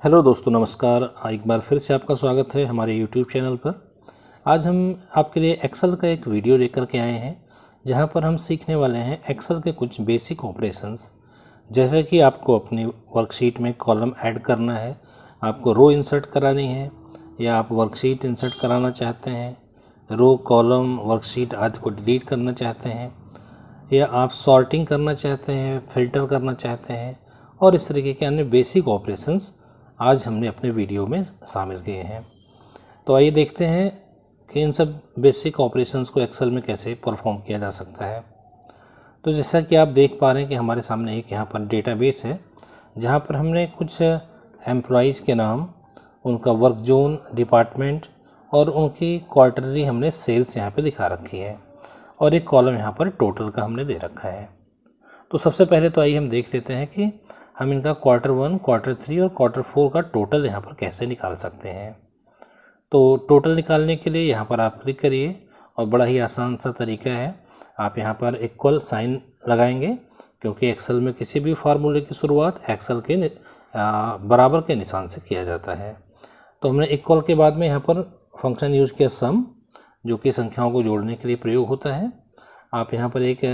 Hello दोस्तों, नमस्कार। एक बार फिर से आपका स्वागत है हमारे यूट्यूब चैनल पर। आज हम आपके लिए एक्सेल का एक वीडियो लेकर के आए हैं, जहां पर हम सीखने वाले हैं एक्सेल के कुछ बेसिक ऑपरेशंस। जैसे कि आपको अपनी वर्कशीट में कॉलम ऐड करना है, आपको रो इंसर्ट करानी है, या आप वर्कशीट इंसर्ट कराना चाहते हैं, रो कॉलम वर्कशीट आदि को डिलीट करना चाहते हैं, या आप सॉर्टिंग करना चाहते हैं, फिल्टर करना चाहते हैं, और इस तरीके के अन्य बेसिक ऑपरेशंस आज हमने अपने वीडियो में शामिल किए हैं। तो आइए देखते हैं कि इन सब बेसिक ऑपरेशंस को एक्सेल में कैसे परफॉर्म किया जा सकता है। तो जैसा कि आप देख पा रहे हैं कि हमारे सामने एक यहाँ पर डेटाबेस है, जहाँ पर हमने कुछ एम्प्लॉइज़ के नाम, उनका वर्क जोन, डिपार्टमेंट और उनकी क्वार्टरली हमने सेल्स यहाँ पे दिखा रखी है, और एक कॉलम यहाँ पर टोटल का हमने दे रखा है। तो सबसे पहले तो आइए हम देख लेते हैं कि हम इनका Q1, Q3 और Q4 का टोटल यहाँ पर कैसे निकाल सकते हैं। तो टोटल निकालने के लिए यहाँ पर आप क्लिक करिए, और बड़ा ही आसान सा तरीका है। आप यहाँ पर इक्वल साइन लगाएंगे, क्योंकि एक्सेल में किसी भी फार्मूले की शुरुआत एक्सेल के बराबर के निशान से किया जाता है। तो हमने इक्वल के बाद में यहाँ पर फंक्शन यूज़ किया सम, जो कि संख्याओं को जोड़ने के लिए प्रयोग होता है। आप यहाँ पर एक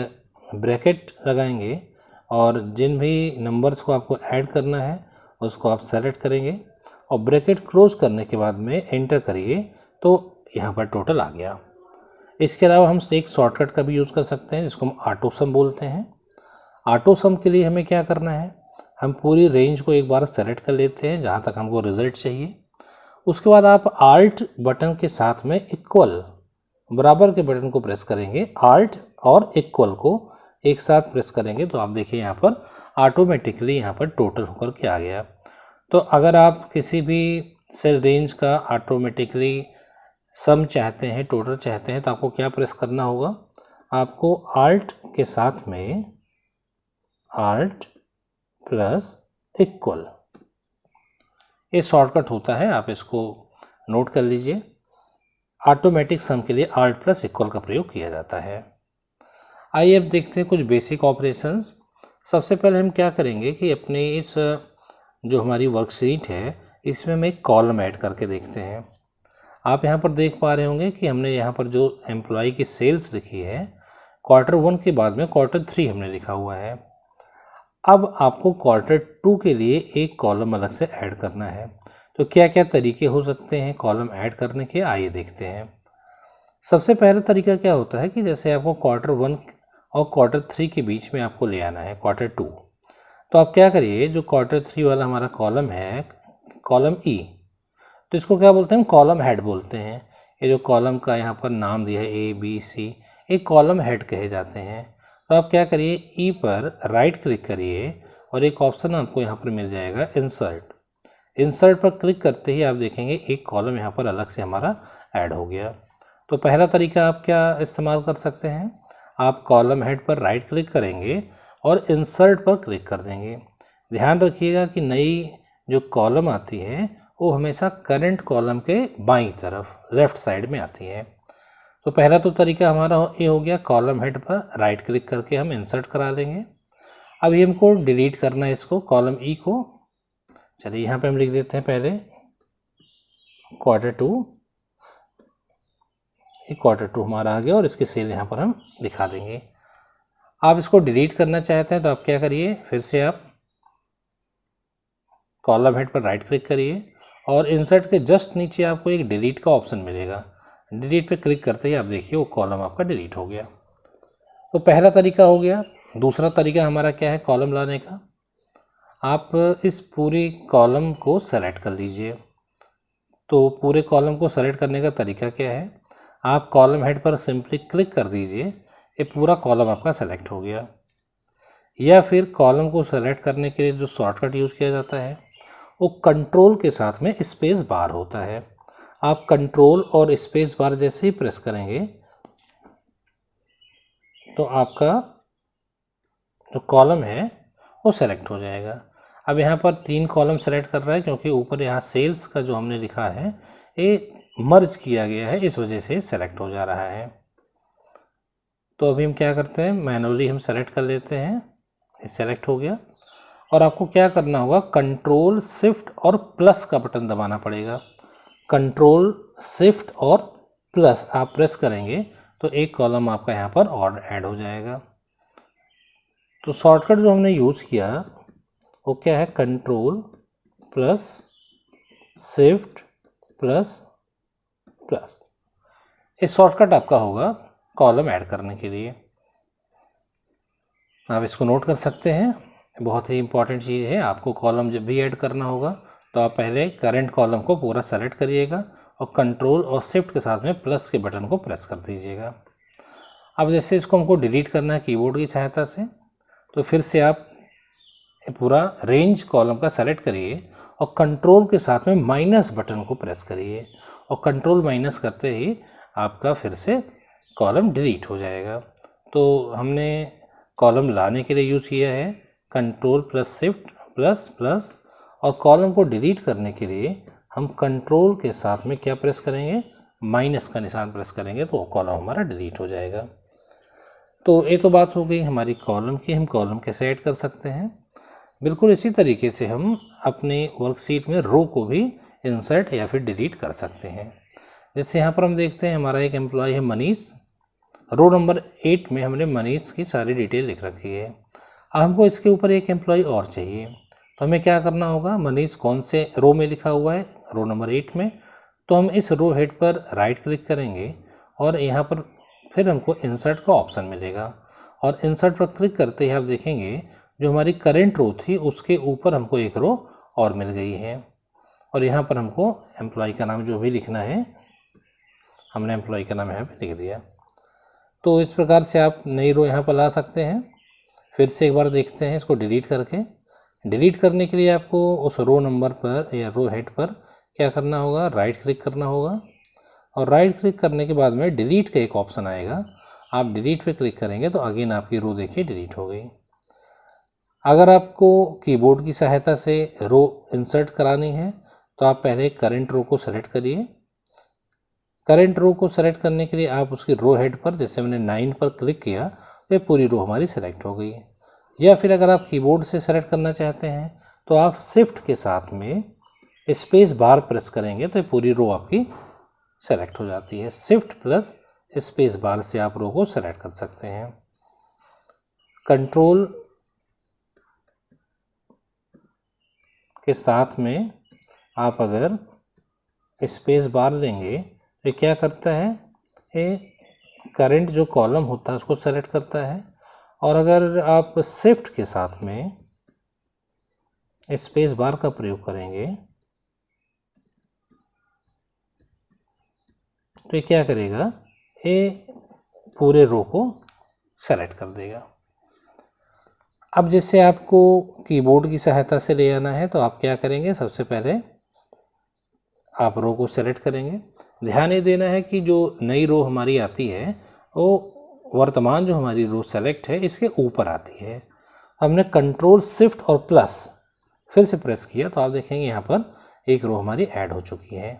ब्रैकेट लगाएंगे, और जिन भी नंबर्स को आपको ऐड करना है उसको आप सेलेक्ट करेंगे, और ब्रैकेट क्लोज करने के बाद में एंटर करिए, तो यहाँ पर टोटल आ गया। इसके अलावा हम एक शॉर्टकट का भी यूज़ कर सकते हैं, जिसको हम ऑटो सम बोलते हैं। ऑटो सम के लिए हमें क्या करना है, हम पूरी रेंज को एक बार सेलेक्ट कर लेते हैं जहाँ तक हमको रिजल्ट चाहिए। उसके बाद आप आल्ट बटन के साथ में इक्वल बराबर के बटन को प्रेस करेंगे, आल्ट और इक्वल को एक साथ प्रेस करेंगे, तो आप देखिए यहाँ पर ऑटोमेटिकली यहाँ पर टोटल होकर के आ गया। तो अगर आप किसी भी सेल रेंज का ऑटोमेटिकली सम चाहते हैं, टोटल चाहते हैं, तो आपको क्या प्रेस करना होगा, आपको आल्ट के साथ में आल्ट प्लस इक्वल, ये शॉर्टकट होता है, आप इसको नोट कर लीजिए। ऑटोमेटिक सम के लिए आल्ट प्लस इक्वल का प्रयोग किया जाता है। आइए अब देखते हैं कुछ बेसिक ऑपरेशंस। सबसे पहले हम क्या करेंगे कि अपने इस जो हमारी वर्कशीट है, इसमें हम एक कॉलम ऐड करके देखते हैं। आप यहाँ पर देख पा रहे होंगे कि हमने यहाँ पर जो एम्प्लॉय की सेल्स लिखी है, Q1 के बाद में Q3 हमने लिखा हुआ है। अब आपको Q2 के लिए एक कॉलम अलग से ऐड करना है। तो क्या क्या तरीके हो सकते हैं कॉलम ऐड करने के, आइए देखते हैं। सबसे पहला तरीका क्या होता है कि जैसे आपको Q1 और Q3 के बीच में आपको ले आना है Q2, तो आप क्या करिए, जो Q3 वाला हमारा कॉलम है, कॉलम ई, तो इसको क्या बोलते हैं, हम कॉलम हेड बोलते हैं। ये जो कॉलम का यहाँ पर नाम दिया है ABC, एक कॉलम हेड कहे जाते हैं। तो आप क्या करिए, ई पर राइट क्लिक करिए, और एक ऑप्शन आपको यहाँ पर मिल जाएगा इंसर्ट। इंसर्ट पर क्लिक करते ही आप देखेंगे एक कॉलम यहाँ पर अलग से हमारा ऐड हो गया। तो पहला तरीका आप क्या इस्तेमाल कर सकते हैं, आप कॉलम हेड पर राइट क्लिक करेंगे और इंसर्ट पर क्लिक कर देंगे। ध्यान रखिएगा कि नई जो कॉलम आती है वो हमेशा करंट कॉलम के बाईं तरफ लेफ़्ट साइड में आती है। तो पहला तो तरीका हमारा ये हो गया, कॉलम हेड पर राइट क्लिक करके हम इंसर्ट करा लेंगे। अभी हमको डिलीट करना है इसको, कॉलम ई को। चलिए यहाँ पे हम लिख देते हैं पहले Q2, Q2 हमारा आ गया, और इसकी सेल यहाँ पर हम दिखा देंगे। आप इसको डिलीट करना चाहते हैं तो आप क्या करिए, फिर से आप कॉलम हेड पर राइट क्लिक करिए, और इंसर्ट के जस्ट नीचे आपको एक डिलीट का ऑप्शन मिलेगा। डिलीट पे क्लिक करते ही आप देखिए वो कॉलम आपका डिलीट हो गया। तो पहला तरीका हो गया। दूसरा तरीका हमारा क्या है कॉलम लाने का, आप इस पूरी कॉलम को सेलेक्ट कर लीजिए। तो पूरे कॉलम को सेलेक्ट करने का तरीका क्या है, आप कॉलम हेड पर सिंपली क्लिक कर दीजिए, ये पूरा कॉलम आपका सेलेक्ट हो गया। या फिर कॉलम को सेलेक्ट करने के लिए जो शॉर्टकट यूज़ किया जाता है, वो कंट्रोल के साथ में स्पेस बार होता है। आप कंट्रोल और स्पेस बार जैसे ही प्रेस करेंगे तो आपका जो कॉलम है वो सेलेक्ट हो जाएगा। अब यहाँ पर 3 कॉलम सेलेक्ट कर रहा है, क्योंकि ऊपर यहाँ सेल्स का जो हमने लिखा है ये मर्ज किया गया है, इस वजह से सेलेक्ट हो जा रहा है। तो अभी हम क्या करते हैं, मैनुअली हम सेलेक्ट कर लेते हैं, ये सेलेक्ट हो गया। और आपको क्या करना होगा, कंट्रोल शिफ्ट और प्लस का बटन दबाना पड़ेगा। कंट्रोल शिफ्ट और प्लस आप प्रेस करेंगे तो एक कॉलम आपका यहाँ पर और ऐड हो जाएगा। तो शॉर्टकट जो हमने यूज़ किया वो क्या है, control plus shift plus plus. इस शॉर्टकट आपका होगा कॉलम ऐड करने के लिए। आप इसको नोट कर सकते हैं, बहुत ही इंपॉर्टेंट चीज़ है। आपको कॉलम जब भी ऐड करना होगा तो आप पहले करंट कॉलम को पूरा सेलेक्ट करिएगा और कंट्रोल और शिफ्ट के साथ में प्लस के बटन को प्रेस कर दीजिएगा। अब जैसे इसको हमको डिलीट करना है कीबोर्ड की सहायता से, तो फिर से आप पूरा रेंज कॉलम का सेलेक्ट करिए और कंट्रोल के साथ में माइनस बटन को प्रेस करिए और कंट्रोल माइनस करते ही आपका फिर से कॉलम डिलीट हो जाएगा। तो हमने कॉलम लाने के लिए यूज़ किया है control plus shift plus plus, और कॉलम को डिलीट करने के लिए हम कंट्रोल के साथ में क्या प्रेस करेंगे, माइनस का निशान प्रेस करेंगे तो कॉलम हमारा डिलीट हो जाएगा। तो ये तो बात हो गई हमारी कॉलम की, हम कॉलम कैसे ऐड कर सकते हैं। बिल्कुल इसी तरीके से हम अपने वर्कशीट में रो को भी इंसर्ट या फिर डिलीट कर सकते हैं। जैसे यहाँ पर हम देखते हैं हमारा एक एम्प्लॉय है मनीष, रो नंबर 8 में हमने मनीष की सारी डिटेल लिख रखी है। अब हमको इसके ऊपर एक एम्प्लॉय और चाहिए, तो हमें क्या करना होगा, मनीष कौन से रो में लिखा हुआ है, रो नंबर 8 में, तो हम इस रो हेड पर राइट क्लिक करेंगे और यहाँ पर फिर हमको इंसर्ट का ऑप्शन मिलेगा और इंसर्ट पर क्लिक करते ही आप देखेंगे जो हमारी करेंट रो थी उसके ऊपर हमको एक रो और मिल गई है और यहाँ पर हमको एम्प्लॉय का नाम जो भी लिखना है हमने एम्प्लॉय का नाम यहाँ पे लिख दिया। तो इस प्रकार से आप नई रो यहाँ पर ला सकते हैं। फिर से एक बार देखते हैं इसको डिलीट करके। डिलीट करने के लिए आपको उस रो नंबर पर या रो हेड पर क्या करना होगा, राइट क्लिक करना होगा और राइट क्लिक करने के बाद में डिलीट का एक ऑप्शन आएगा, आप डिलीट पे क्लिक करेंगे तो अगेन आपकी रो देखिए डिलीट हो गई। अगर आपको कीबोर्ड की सहायता से रो इंसर्ट करानी है तो आप पहले करंट रो को सेलेक्ट करिए। करंट रो को सेलेक्ट करने के लिए आप उसकी रो हेड पर, जैसे मैंने 9 पर क्लिक किया तो ये पूरी रो हमारी सेलेक्ट हो गई। या फिर अगर आप कीबोर्ड से सेलेक्ट करना चाहते हैं तो आप शिफ्ट के साथ में स्पेस बार प्रेस करेंगे तो ये पूरी रो आपकी सेलेक्ट हो जाती है। शिफ्ट प्लस स्पेस बार से आप रो को सेलेक्ट कर सकते हैं। कंट्रोल के साथ में आप अगर स्पेस बार लेंगे तो क्या करता है, ये करंट जो कॉलम होता है उसको सेलेक्ट करता है और अगर आप शिफ्ट के साथ में स्पेस बार का प्रयोग करेंगे तो ये क्या करेगा, ये पूरे रो को सेलेक्ट कर देगा। अब जैसे आपको कीबोर्ड की सहायता से ले आना है तो आप क्या करेंगे, सबसे पहले आप रो को सेलेक्ट करेंगे। ध्यान ये देना है कि जो नई रो हमारी आती है वो वर्तमान जो हमारी रो सेलेक्ट है इसके ऊपर आती है। हमने कंट्रोल शिफ्ट और प्लस फिर से प्रेस किया तो आप देखेंगे यहाँ पर एक रो हमारी ऐड हो चुकी है।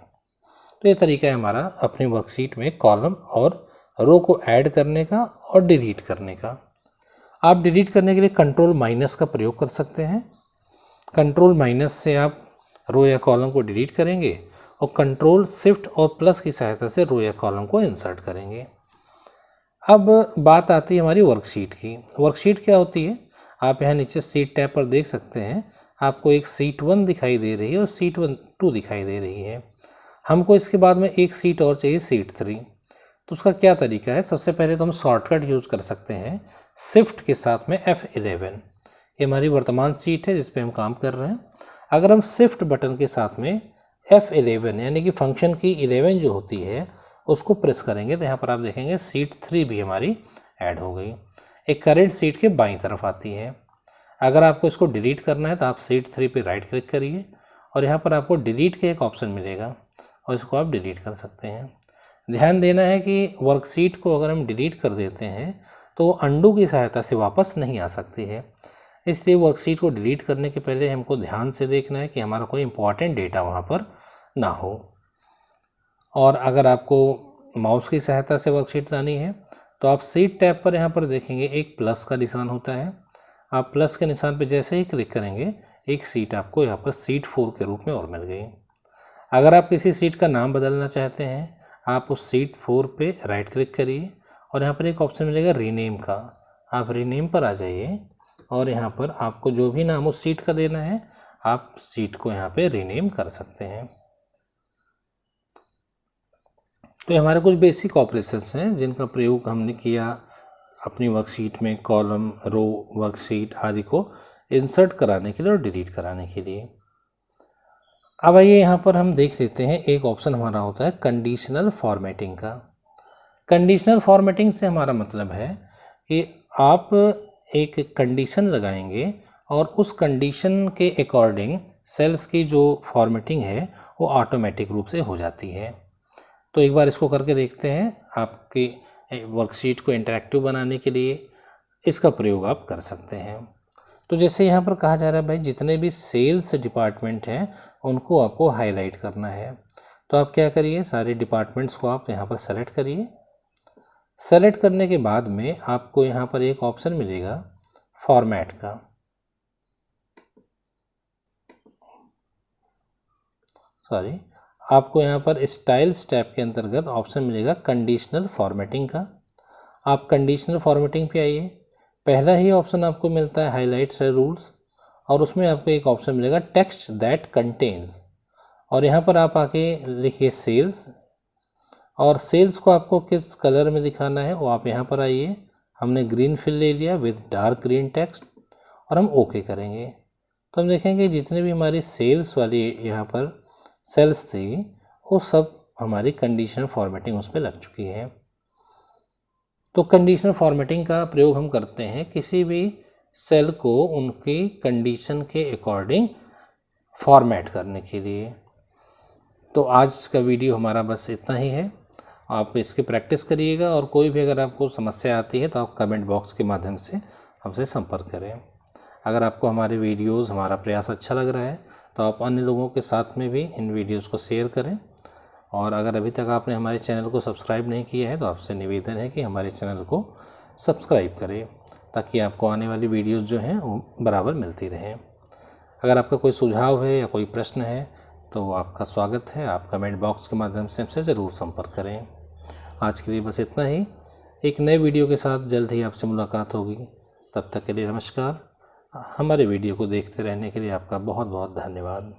तो ये तरीका है हमारा अपनी वर्कशीट में कॉलम और रो को ऐड करने का और डिलीट करने का। आप डिलीट करने के लिए कंट्रोल माइनस का प्रयोग कर सकते हैं। कंट्रोल माइनस से आप रो या कॉलम को डिलीट करेंगे और कंट्रोल शिफ्ट और प्लस की सहायता से रो या कॉलम को इंसर्ट करेंगे। अब बात आती है हमारी वर्कशीट की। वर्कशीट क्या होती है, आप यहाँ नीचे सीट टैब पर देख सकते हैं, आपको एक सीट 1 दिखाई दे रही है और सीट 2 दिखाई दे रही है। हमको इसके बाद में एक सीट और चाहिए, सीट 3। तो उसका क्या तरीका है, सबसे पहले तो हम शॉर्टकट यूज़ कर सकते हैं शिफ्ट के साथ में F11। ये हमारी वर्तमान सीट है जिस पे हम काम कर रहे हैं। अगर हम शिफ्ट बटन के साथ में F11 यानी कि फंक्शन की 11 जो होती है उसको प्रेस करेंगे तो यहाँ पर आप देखेंगे सीट 3 भी हमारी ऐड हो गई। एक करंट सीट के बाईं तरफ आती है। अगर आपको इसको डिलीट करना है तो आप सीट 3 पे राइट क्लिक करिए और यहाँ पर आपको डिलीट का एक ऑप्शन मिलेगा और इसको आप डिलीट कर सकते हैं। ध्यान देना है कि वर्कशीट को अगर हम डिलीट कर देते हैं तो अंडू की सहायता से वापस नहीं आ सकती है। इसलिए वर्कशीट को डिलीट करने के पहले हमको ध्यान से देखना है कि हमारा कोई इंपॉर्टेंट डेटा वहाँ पर ना हो। और अगर आपको माउस की सहायता से वर्कशीट लानी है तो आप सीट टैब पर यहाँ पर देखेंगे एक प्लस का निशान होता है। आप प्लस के निशान पे जैसे ही क्लिक करेंगे एक सीट आपको यहाँ पर सीट 4 के रूप में और मिल गई। अगर आप किसी सीट का नाम बदलना चाहते हैं, आप उस सीट 4 पे राइट क्लिक करिए और यहाँ पर एक ऑप्शन मिलेगा रीनेम का। आप रीनेम पर आ जाइए और यहाँ पर आपको जो भी नाम उस सीट का देना है आप सीट को यहाँ पे रीनेम कर सकते हैं। तो हमारे कुछ बेसिक ऑपरेशंस हैं जिनका प्रयोग हमने किया अपनी वर्कशीट में कॉलम, रो, वर्कशीट आदि को इंसर्ट कराने के लिए और डिलीट कराने के लिए। अब आइए यहाँ पर हम देख लेते हैं, एक ऑप्शन हमारा होता है कंडीशनल फॉर्मेटिंग का। कंडीशनल फॉर्मेटिंग से हमारा मतलब है कि आप एक कंडीशन लगाएंगे और उस कंडीशन के अकॉर्डिंग सेल्स की जो फॉर्मेटिंग है वो ऑटोमेटिक रूप से हो जाती है। तो एक बार इसको करके देखते हैं। आपकी वर्कशीट को इंटरैक्टिव बनाने के लिए इसका प्रयोग आप कर सकते हैं। तो जैसे यहाँ पर कहा जा रहा है भाई जितने भी सेल्स डिपार्टमेंट हैं उनको आपको हाईलाइट करना है। तो आप क्या करिए, सारे डिपार्टमेंट्स को आप यहाँ पर सेलेक्ट करिए। सेलेक्ट करने के बाद में आपको यहाँ पर एक ऑप्शन मिलेगा फॉर्मेट का। आपको यहाँ पर स्टाइल स्टेप के अंतर्गत ऑप्शन मिलेगा कंडीशनल फॉर्मेटिंग का। आप कंडीशनल फॉर्मेटिंग पे आइए। पहला ही ऑप्शन आपको मिलता है हाईलाइट्स रूल्स और उसमें आपको एक ऑप्शन मिलेगा टेक्स्ट दैट कंटेन्स और यहाँ पर आप आके लिखिए सेल्स और सेल्स को आपको किस कलर में दिखाना है वो आप यहाँ पर आइए। हमने ग्रीन फिल ले लिया विद डार्क ग्रीन टेक्स्ट और हम ओके करेंगे। तो हम देखेंगे जितने भी हमारी सेल्स वाली यहाँ पर सेल्स थी वो सब हमारी कंडीशनल फॉर्मेटिंग उस पर लग चुकी है। तो कंडीशनल फॉर्मेटिंग का प्रयोग हम करते हैं किसी भी सेल को उनकी कंडीशन के अकॉर्डिंग फॉर्मेट करने के लिए। तो आज का वीडियो हमारा बस इतना ही है। आप इसकी प्रैक्टिस करिएगा और कोई भी अगर आपको समस्या आती है तो आप कमेंट बॉक्स के माध्यम से हमसे संपर्क करें। अगर आपको हमारे वीडियोस, हमारा प्रयास अच्छा लग रहा है तो आप अन्य लोगों के साथ में भी इन वीडियोस को शेयर करें। और अगर अभी तक आपने हमारे चैनल को सब्सक्राइब नहीं किया है तो आपसे निवेदन है कि हमारे चैनल को सब्सक्राइब करें ताकि आपको आने वाली वीडियोस जो हैं वो बराबर मिलती रहें। अगर आपका कोई सुझाव है या कोई प्रश्न है तो आपका स्वागत है, आप कमेंट बॉक्स के माध्यम से हमसे ज़रूर संपर्क करें। आज के लिए बस इतना ही। एक नए वीडियो के साथ जल्द ही आपसे मुलाकात होगी। तब तक के लिए नमस्कार। हमारे वीडियो को देखते रहने के लिए आपका बहुत बहुत धन्यवाद।